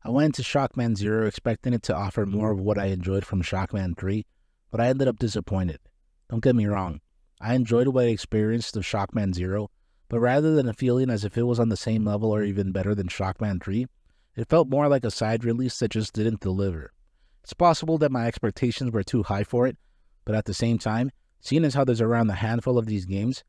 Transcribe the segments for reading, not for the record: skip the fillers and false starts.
I went into Shockman 0 expecting it to offer more of what I enjoyed from Shockman 3, but I ended up disappointed. Don't get me wrong, I enjoyed what I experienced of Shockman 0, but rather than a feeling as if it was on the same level or even better than Shockman 3, it felt more like a side release that just didn't deliver. It's possible that my expectations were too high for it, but at the same time, seeing as how there's around a handful of these games,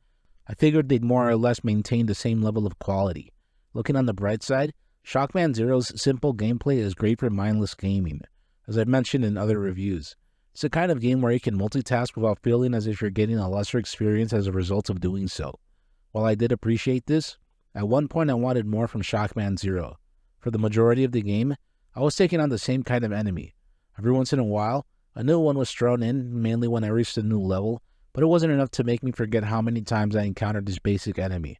I figured they'd more or less maintain the same level of quality. Looking on the bright side, Shockman Zero's simple gameplay is great for mindless gaming, as I've mentioned in other reviews. It's the kind of game where you can multitask without feeling as if you're getting a lesser experience as a result of doing so. While I did appreciate this, at one point I wanted more from Shockman Zero. For the majority of the game, I was taking on the same kind of enemy. Every once in a while, a new one was thrown in, mainly when I reached a new level, but it wasn't enough to make me forget how many times I encountered this basic enemy.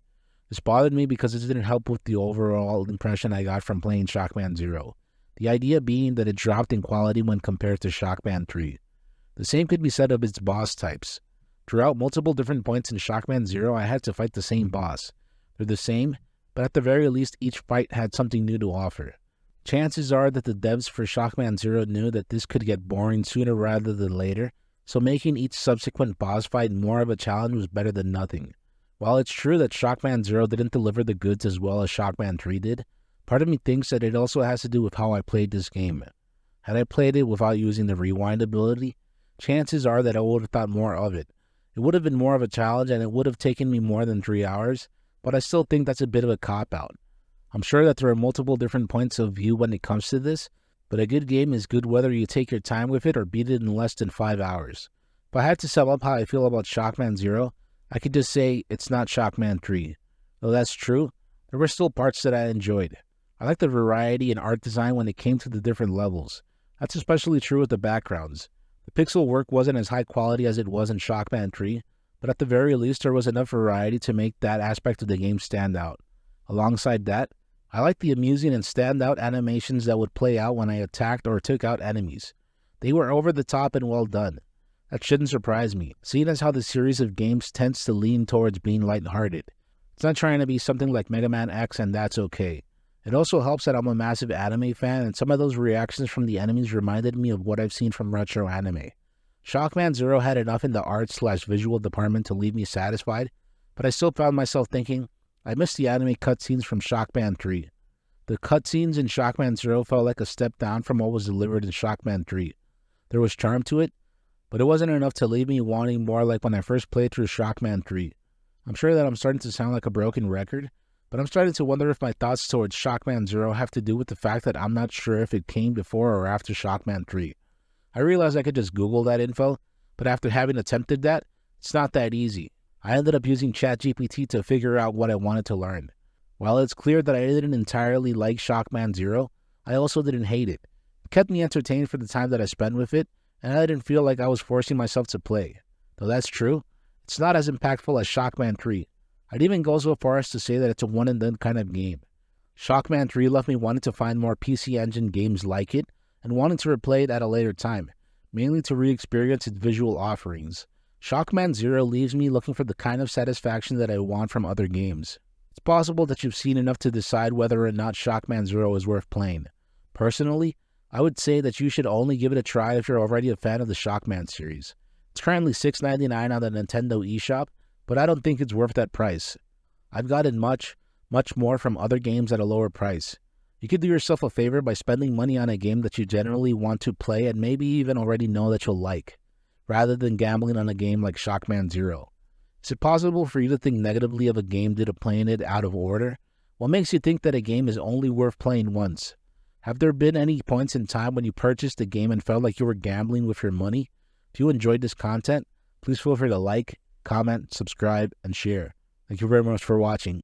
This bothered me because it didn't help with the overall impression I got from playing Shockman 0. The idea being that it dropped in quality when compared to Shockman 3. The same could be said of its boss types. Throughout multiple different points in Shockman 0, I had to fight the same boss. They're the same, but at the very least each fight had something new to offer. Chances are that the devs for Shockman 0 knew that this could get boring sooner rather than later, so making each subsequent boss fight more of a challenge was better than nothing. While it's true that Shockman 0 didn't deliver the goods as well as Shockman 3 did, part of me thinks that it also has to do with how I played this game. Had I played it without using the rewind ability, chances are that I would have thought more of it. It would have been more of a challenge and it would have taken me more than 3 hours, but I still think that's a bit of a cop-out. I'm sure that there are multiple different points of view when it comes to this, but a good game is good whether you take your time with it or beat it in less than 5 hours. If I had to sum up how I feel about Shockman 0, I could just say it's not Shockman 3. Though that's true, there were still parts that I enjoyed. I liked the variety in art design when it came to the different levels. That's especially true with the backgrounds. The pixel work wasn't as high quality as it was in Shockman 3, but at the very least there was enough variety to make that aspect of the game stand out. Alongside that, I liked the amusing and standout animations that would play out when I attacked or took out enemies. They were over the top and well done. That shouldn't surprise me, seeing as how the series of games tends to lean towards being lighthearted. It's not trying to be something like Mega Man X, and that's okay. It also helps that I'm a massive anime fan, and some of those reactions from the enemies reminded me of what I've seen from retro anime. Shockman 0 had enough in the art/visual department to leave me satisfied, but I still found myself thinking, I missed the anime cutscenes from Shockman 3. The cutscenes in Shockman 0 felt like a step down from what was delivered in Shockman 3. There was charm to it, but it wasn't enough to leave me wanting more like when I first played through Shockman 3. I'm sure that I'm starting to sound like a broken record, but I'm starting to wonder if my thoughts towards Shockman 0 have to do with the fact that I'm not sure if it came before or after Shockman 3. I realized I could just Google that info, but after having attempted that, it's not that easy. I ended up using ChatGPT to figure out what I wanted to learn. While it's clear that I didn't entirely like Shockman 0, I also didn't hate it. It kept me entertained for the time that I spent with it, and I didn't feel like I was forcing myself to play. Though that's true, it's not as impactful as Shockman 3. I'd even go so far as to say that it's a one-and-done kind of game. Shockman 3 left me wanting to find more PC Engine games like it, and wanting to replay it at a later time, mainly to re-experience its visual offerings. Shockman 0 leaves me looking for the kind of satisfaction that I want from other games. It's possible that you've seen enough to decide whether or not Shockman 0 is worth playing. Personally, I would say that you should only give it a try if you're already a fan of the Shockman series. It's currently $6.99 on the Nintendo eShop, but I don't think it's worth that price. I've gotten much more from other games at a lower price. You could do yourself a favor by spending money on a game that you generally want to play and maybe even already know that you'll like, rather than gambling on a game like Shockman 0. Is it possible for you to think negatively of a game due to playing it out of order? What makes you think that a game is only worth playing once? Have there been any points in time when you purchased a game and felt like you were gambling with your money? If you enjoyed this content, please feel free to like, comment, subscribe, and share. Thank you very much for watching.